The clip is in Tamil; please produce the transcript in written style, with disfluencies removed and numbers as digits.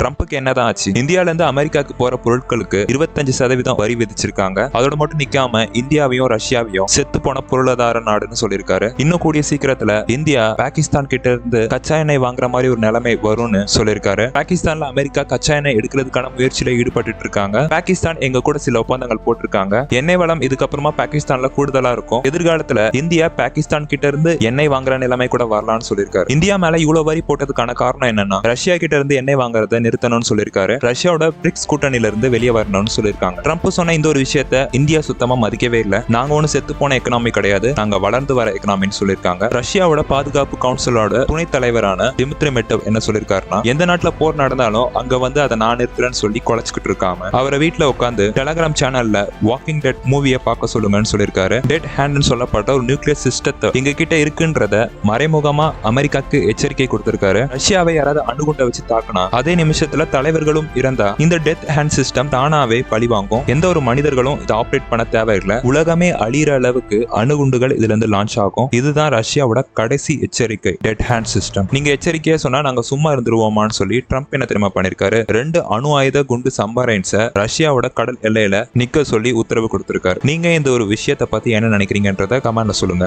ட்ரம்ப்புக்கு என்னதான் ஆச்சு? இந்தியால இருந்து அமெரிக்காவுக்கு போற பொருட்களுக்கு 25% வரி விதிச்சிருக்காங்க. அதோட மட்டும் நிக்காம இந்தியாவையும் ரஷ்யாவையும் செத்து போன பொருளாதார நாடுன்னு சொல்லியிருக்காரு. இன்னும் கூடிய சீக்கிரத்துல இந்தியா பாகிஸ்தான் கிட்ட இருந்து கச்சா எண்ணெய் வாங்குற மாதிரி ஒரு நிலைமை வரும்னு சொல்லியிருக்காரு. பாகிஸ்தான்ல அமெரிக்கா கச்சா எண்ணெய் எடுக்கிறதுக்கான முயற்சியில ஈடுபட்டு இருக்காங்க. பாகிஸ்தான் எங்க கூட சில ஒப்பந்தங்கள் போட்டிருக்காங்க. எண்ணெய் வளம் இதுக்கப்புறமா பாகிஸ்தான்ல கூடுதலா இருக்கும். எதிர்காலத்துல இந்தியா பாகிஸ்தான் கிட்ட இருந்து எண்ணெய் வாங்குற நிலைமை கூட வரலாம்னு சொல்லியிருக்காரு. இந்தியா மேல இவ்வளவு வரி போட்டதுக்கான காரணம் என்னன்னா ரஷ்யா கிட்ட இருந்து எண்ணெய் வாங்குறத நிறுத்தணும்னு சொல்லியிருக்காரு. ரஷ்யாவோட பிரிக்ஸ் கூட்டணியில இருந்து வெளியே வரணும்னு சொல்லியிருக்காங்க. ட்ரம்ப் சொன்ன இந்த ஒரு விஷயத்த இந்தியா சுத்தமா மதிக்கவே இல்லை. நாங்க ஒண்ணு செத்து போன எக்கனாமி கிடையாது, நாங்க வளர்ந்து வர எக்கனாமின்னு சொல்லியிருக்காங்க. ரஷ்யாவோட பாதுகாப்பு கவுன்சிலோட துணைத் தலைவரான டிமித்ரி மெட்டவ் என்ன சொல்லியிருக்காருன்னா, எந்த நாட்டுல போர் நடந்தாலும் அங்க வந்து அதை நான் இருக்கிறேன்னு சொல்லி குலைச்சிக்கிட்டு இருக்காம அவரை வீட்டுல உட்காந்து டெலகிராம் சேனல்ல வாக்கிங் டெட் மூவியை பார்க்க சொல்லுங்கன்னு சொல்லியிருக்காரு. டெட் ஹேண்ட்னு சொல்லப்பட்ட ஒரு நியூக்ளியர் சிஸ்டத்தை எங்க கிட்ட இருக்குன்றத மறைமுகமா அமெரிக்காக்கு எச்சரிக்கை கொடுத்திருக்காரு. ரஷ்யாவை யாராவது அணுகுண்டை வச்சு தாக்கினா அதே நிமிஷத்துல தலைவர்களும் இருந்தா இந்த டெத் ஹேண்ட் சிஸ்டம் தானாவே பழிவாங்கும். எந்த ஒரு மனிதர்களும் இதை ஆப்ரேட் பண்ண தேவையில்லை. உலகமே அழிகிற அளவுக்கு அணுகுண்டுகள் இதுல இருந்து லான்ச் ஆகும். இதுதான் ரஷ்யாவோட கடைசி எச்சரிக்கை, டெட் ஹேண்ட் சிஸ்டம். நீங்க எச்சரிக்கையா சொன்னா நாங்க சும்மா இருந்துருவோமான்னு சொல்லி ட்ரம்ப் என்ன தெரியுமா பண்ணிருக்காரு? 2 அணு ஆயுத குண்டு சம்பரைன்ஸை ரஷ்யாவோட கடல் எல்லையில நிக்க சொல்லி உத்தரவு கொடுத்திருக்காரு. நீங்க இந்த ஒரு விஷயத்தை பத்தி என்ன நினைக்கிறீங்கன்றத கமெண்ட்ல சொல்லுங்க.